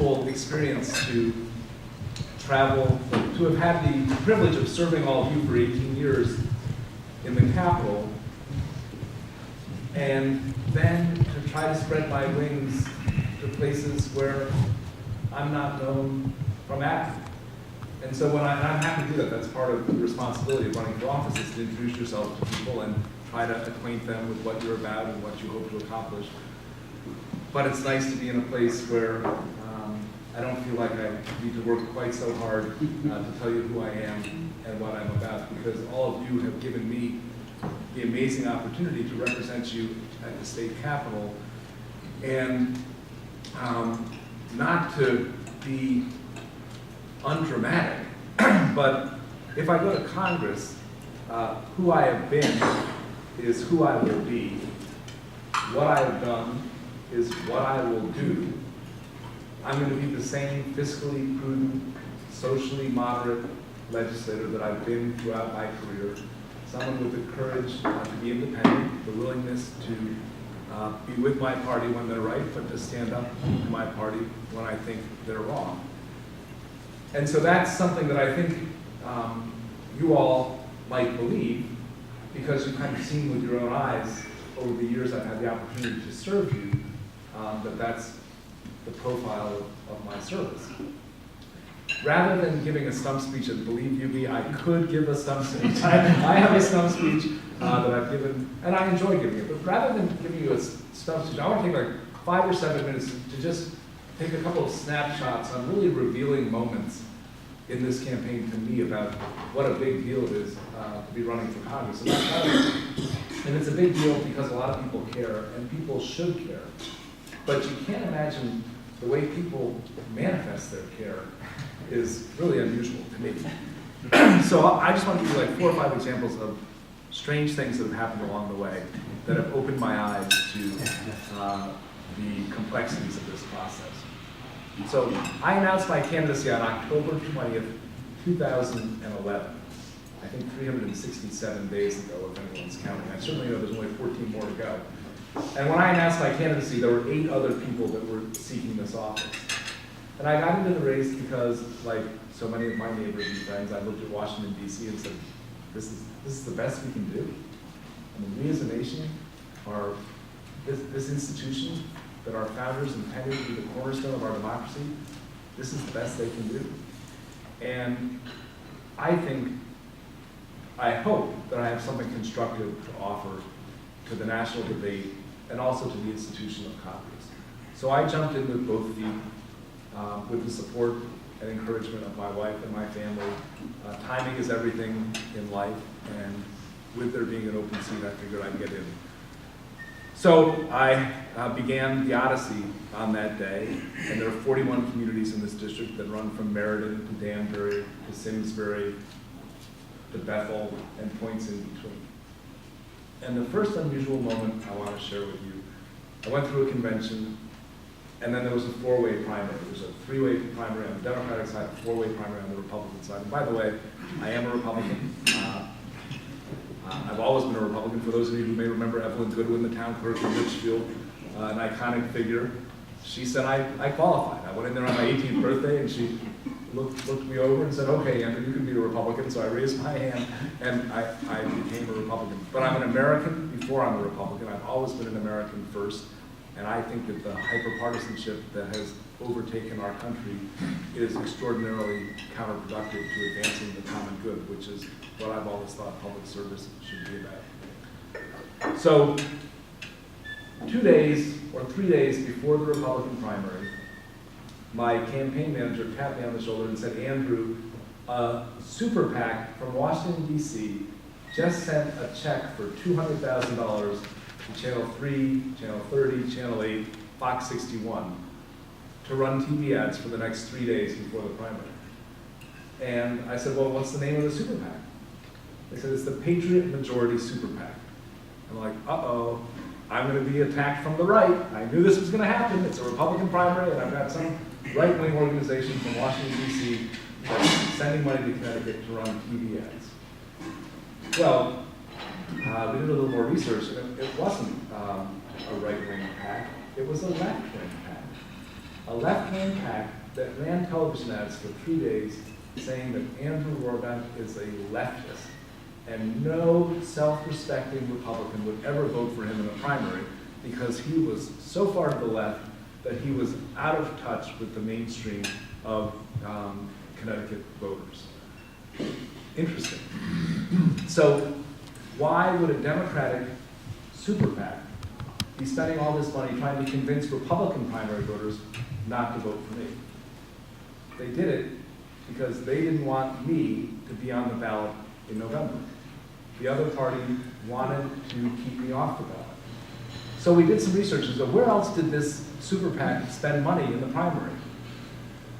wonderful experience to travel, to have had the privilege of serving all of you for 18 years in the Capitol, and then to try to spread my wings to places where I'm not known from Akron. And so and I'm happy to do that. That's part of the responsibility of running for office, is to introduce yourself to people and try to acquaint them with what you're about and what you hope to accomplish. But it's nice to be in a place where I don't feel like I need to work quite so hard to tell you who I am and what I'm about, because all of you have given me the amazing opportunity to represent you at the state capitol, and not to be undramatic, but if I go to Congress, who I have been is who I will be. What I have done is what I will do. I'm going to be the same fiscally prudent, socially moderate legislator that I've been throughout my career. Someone with the courage to be independent, the willingness to be with my party when they're right, but to stand up to my party when I think they're wrong. And so that's something that I think you all might believe, because you've kind of seen with your own eyes over the years I've had the opportunity to serve you, that that's the profile of my service. Rather than giving a stump speech, and believe you me, I could give a stump speech. I have a stump speech that I've given, and I enjoy giving it, but rather than giving you a stump speech, I want to take like 5 or 7 minutes to just take a couple of snapshots on really revealing moments in this campaign to me about what a big deal it is to be running for Congress. And it's a big deal because a lot of people care, and people should care. But you can't imagine the way people manifest their care is really unusual to me. So I just want to give you like 4 or 5 examples of strange things that have happened along the way that have opened my eyes to the complexities of this process. So I announced my candidacy on October 20th, 2011. I think 367 days ago, if anyone's counting. I certainly know there's only 14 more to go. And when I announced my candidacy, there were 8 other people that were seeking this office. And I got into the race because, like so many of my neighbors and friends, I looked at Washington, D.C. and said, this is the best we can do. I mean, we as a nation are, this institution that our founders intended to be the cornerstone of our democracy, this is the best they can do. And I hope that I have something constructive to offer to the national debate and also to the institution of Congress. So I jumped in with both feet, with the support and encouragement of my wife and my family. Timing is everything in life, and with there being an open seat, I figured I'd get in. So I began the odyssey on that day, and there are 41 communities in this district that run from Meriden to Danbury to Simsbury to Bethel and points in between. And the first unusual moment I want to share with you, I went through a convention, and then there was a 4-way primary. There's a 3-way primary on the Democratic side, a 4-way primary on the Republican side. And by the way, I am a Republican. I've always been a Republican. For those of you who may remember Evelyn Goodwin, the town clerk in Litchfield, an iconic figure, she said I qualified. I went in there on my 18th birthday, and she looked me over and said, okay, Andrew, you can be a Republican. So I raised my hand, and I became a Republican. But I'm an American before I'm a Republican. I've always been an American first. And I think that the hyper-partisanship that has overtaken our country is extraordinarily counterproductive to advancing the common good, which is what I've always thought public service should be about. So 2 days or 3 days before the Republican primary, my campaign manager tapped me on the shoulder and said, Andrew, a super PAC from Washington, D.C. just sent a check for $200,000 to Channel 3, Channel 30, Channel 8, Fox 61 to run TV ads for the next 3 days before the primary. And I said, well, what's the name of the super PAC? They said, it's the Patriot Majority Super PAC. I'm like, uh-oh, I'm going to be attacked from the right. I knew this was going to happen. It's a Republican primary, and I've got some right-wing organization from Washington, D.C. that's sending money to Connecticut to run TV ads. Well, we did a little more research, and it wasn't a right-wing PAC. It was a left-wing PAC. a left-wing PAC that ran television ads for 3 days saying that Andrew Roraback is a leftist, and no self-respecting Republican would ever vote for him in a primary because he was so far to the left that he was out of touch with the mainstream of Connecticut voters. Interesting. So why would a Democratic super PAC be spending all this money trying to convince Republican primary voters not to vote for me? They did it because they didn't want me to be on the ballot in November. The other party wanted to keep me off the ballot. So we did some research and said, where else did this super PAC spend money in the primary?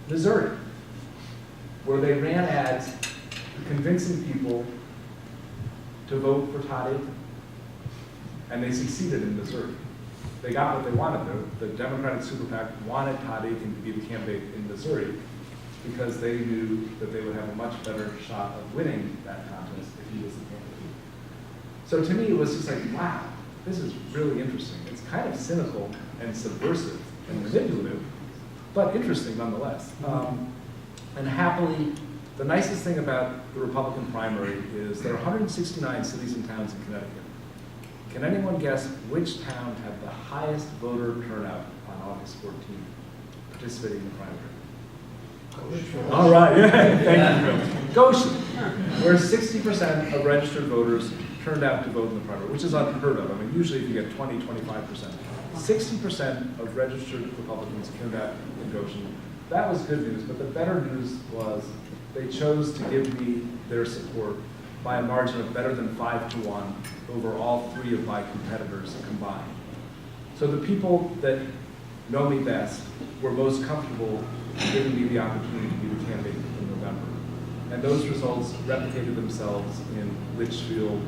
Missouri, where they ran ads convincing people to vote for Todd Aiken. And they succeeded in Missouri. They got what they wanted, though. The Democratic super PAC wanted Todd Aiken to be the candidate in Missouri because they knew that they would have a much better shot of winning that contest if he was the candidate. So to me, it was just like, wow, this is really interesting. It's kind of cynical and subversive and manipulative, but interesting nonetheless. And happily, the nicest thing about the Republican primary is there are 169 cities and towns in Connecticut. Can anyone guess which town had the highest voter turnout on August 14th participating in the primary? Goshen. All right, yeah, thank you. Goshen, where 60% of registered voters turned out to vote in the primary, which is unheard of. I mean, usually if you get 20, 25%. 60% of registered Republicans turned out in Goshen. That was good news, but the better news was they chose to give me their support by a margin of better than 5-1 over all 3 of my competitors combined. So the people that know me best were most comfortable giving me the opportunity to be the candidate in November. And those results replicated themselves in Litchfield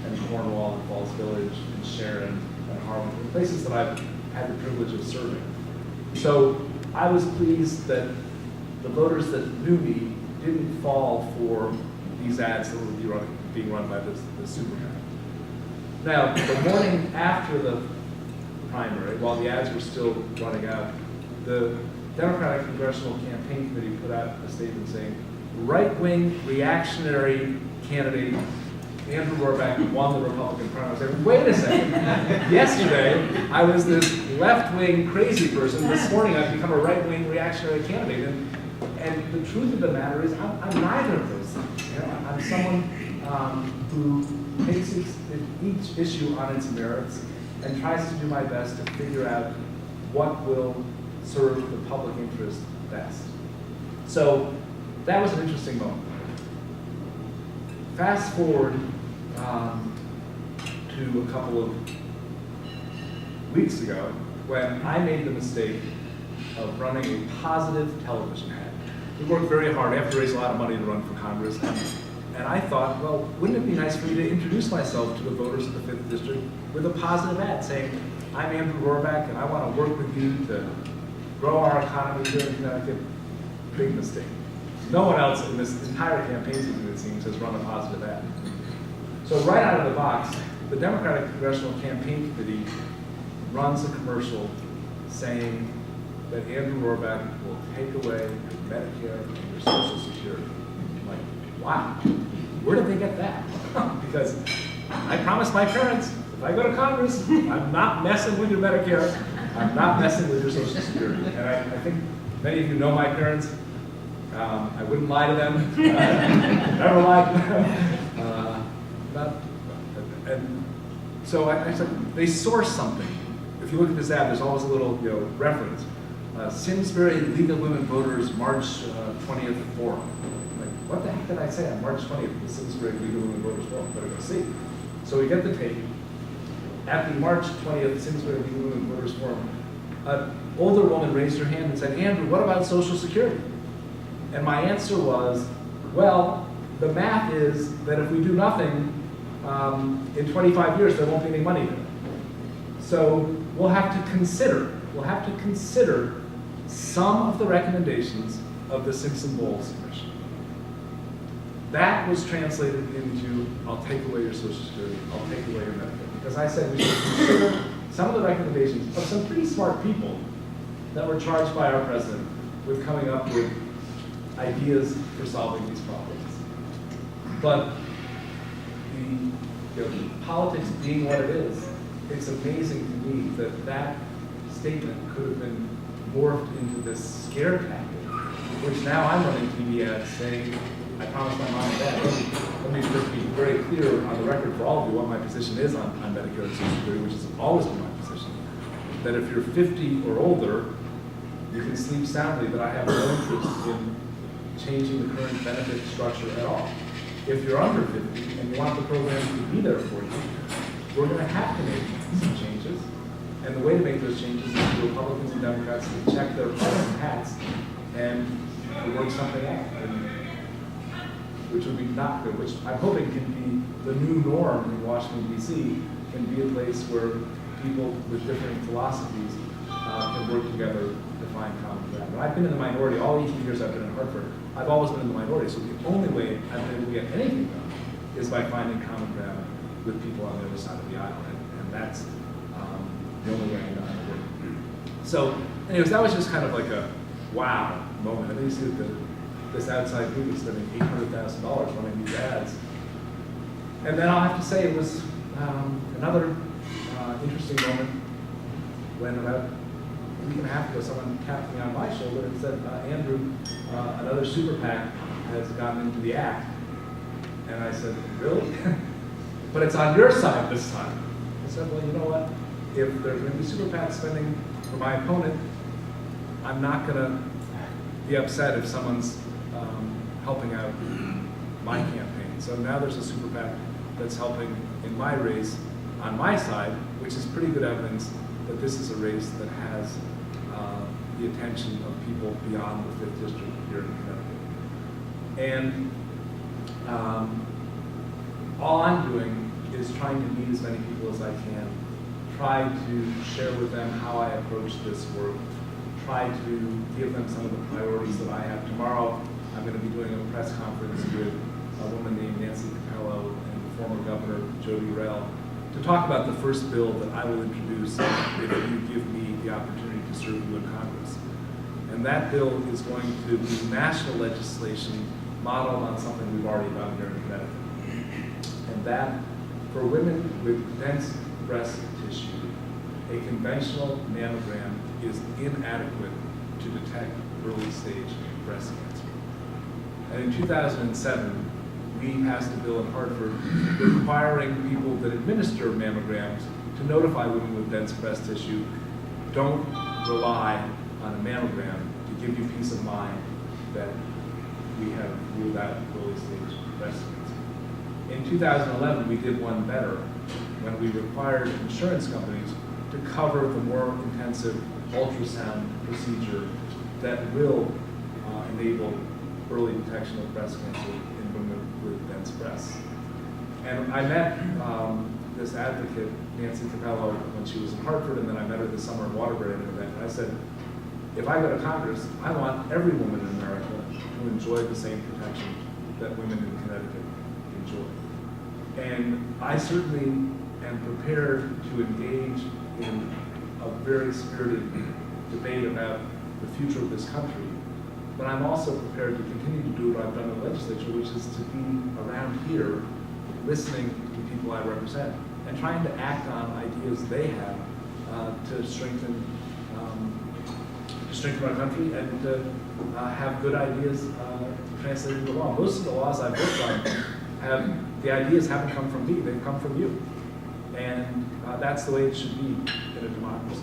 and Cornwall and Falls Village and Sharon and Harlem, places that I've had the privilege of serving. So I was pleased that the voters that knew me didn't fall for these ads that were being run by the super PAC. Now, the morning after the primary, while the ads were still running out, the Democratic Congressional Campaign Committee put out a statement saying, right-wing reactionary candidate Andrew Roraback won the Republican primary. I said, wait a second. Yesterday, I was this left-wing crazy person. This morning, I've become a right-wing reactionary candidate. And the truth of the matter is, I'm neither of those things. You know, I'm someone who takes each issue on its merits and tries to do my best to figure out what will serve the public interest best. So that was an interesting moment. Fast forward to a couple of weeks ago when I made the mistake of running a positive television ad. We worked very hard. I have to raise a lot of money to run for Congress. And I thought, well, wouldn't it be nice for me to introduce myself to the voters of the 5th District with a positive ad saying, I'm Andrew Roraback and I want to work with you to grow our economy here in Connecticut. Big mistake. No one else in this entire campaign season, it seems, has run a positive ad. So right out of the box, the Democratic Congressional Campaign Committee runs a commercial saying that Andrew Roraback will take away your Medicare and your Social Security. I'm like, wow, where did they get that? Because I promised my parents, if I go to Congress, I'm not messing with your Medicare, I'm not messing with your Social Security. And I think many of you know my parents. I wouldn't lie to them. Never lied to them. And so I said, they source something. If you look at this ad, there's always a little reference. Simsbury League of Women Voters March 20th Forum. Like, what the heck did I say on March 20th, the Simsbury League of Women Voters Forum? Better go see. So we get the tape. At the March 20th Simsbury League of Women Voters Forum, an older woman raised her hand and said, Andrew, what about Social Security? And my answer was, well, the math is that if we do nothing, in 25 years, there won't be any money there. So we'll have to consider some of the recommendations of the Simpson-Bowles Commission. That was translated into, I'll take away your Social Security, I'll take away your Medicare. Because I said we should consider some of the recommendations of some pretty smart people that were charged by our president with coming up with ideas for solving these problems. But the politics being what it is, it's amazing to me that that statement could have been morphed into this scare tactic, which now I'm running TV ads saying, I promised my mom and dad. Let me just be very clear on the record for all of you what my position is on Medicare and Social Security, which has always been my position. That if you're 50 or older, you can sleep soundly that I have no interest in changing the current benefit structure at all. If you're under 50 and you want the program to be there for you, we're going to have to make some changes. And the way to make those changes is for Republicans and Democrats to check their partisan hats and to work something out. Which would be not good, which I'm hoping can be the new norm in Washington, D.C., can be a place where people with different philosophies can work together to find common ground. But I've been in the minority all 18 years I've been in Hartford. I've always been in the minority, so the only way I've been able to get anything done is by finding common ground with people on the other side of the aisle, and that's the only way I know how to work. So, anyways, that was just kind of like a wow moment. And then you see that this outside group is spending $800,000 running these ads. And then I'll have to say it was another interesting moment when about a week and a half ago someone tapped me on my shoulder and said, Andrew, another super PAC has gotten into the act. And I said, really? But it's on your side this time. I said, well, you know what? If there's going to be super PAC spending for my opponent, I'm not going to be upset if someone's helping out my campaign. So now there's a super PAC that's helping in my race on my side, which is pretty good evidence that this is a race that has the attention of people beyond the 5th District here in Connecticut. And all I'm doing is trying to meet as many people as I can, try to share with them how I approach this work, try to give them some of the priorities that I have. Tomorrow, I'm going to be doing a press conference with a woman named Nancy Capello and former Governor Jody Rell to talk about the first bill that I will introduce if you give me the opportunity to serve you in Congress. And that bill is going to be national legislation modeled on something we've already done here in Connecticut. And that, for women with dense breast tissue, a conventional mammogram is inadequate to detect early stage breast cancer. And in 2007, we passed a bill in Hartford requiring people that administer mammograms to notify women with dense breast tissue, don't rely on a mammogram to give you peace of mind that we have ruled out early stage breast cancer. In 2011, we did one better when we required insurance companies to cover the more intensive ultrasound procedure that will enable early detection of breast cancer in women with dense breasts. And I met this advocate, Nancy Capello, when she was in Hartford, and then I met her this summer at Waterbury at an event, and I said, if I go to Congress, I want every woman in America to enjoy the same protection that women in Connecticut enjoy. And I certainly am prepared to engage in a very spirited debate about the future of this country, but I'm also prepared to continue to do what I've done in the legislature, which is to be around here, listening to people I represent, and trying to act on ideas they have to strengthen our country and to have good ideas translated into law. Most of the laws I've worked on the ideas haven't come from me, they've come from you. And that's the way it should be in a democracy.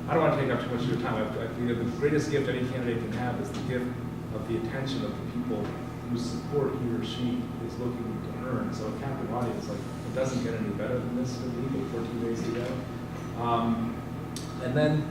I don't want to take up too much of your time. I think the greatest gift any candidate can have is the gift of the attention of the people whose support he or she is looking to earn. So a captive audience, like, it doesn't get any better than this for me, but 14 days to go. And then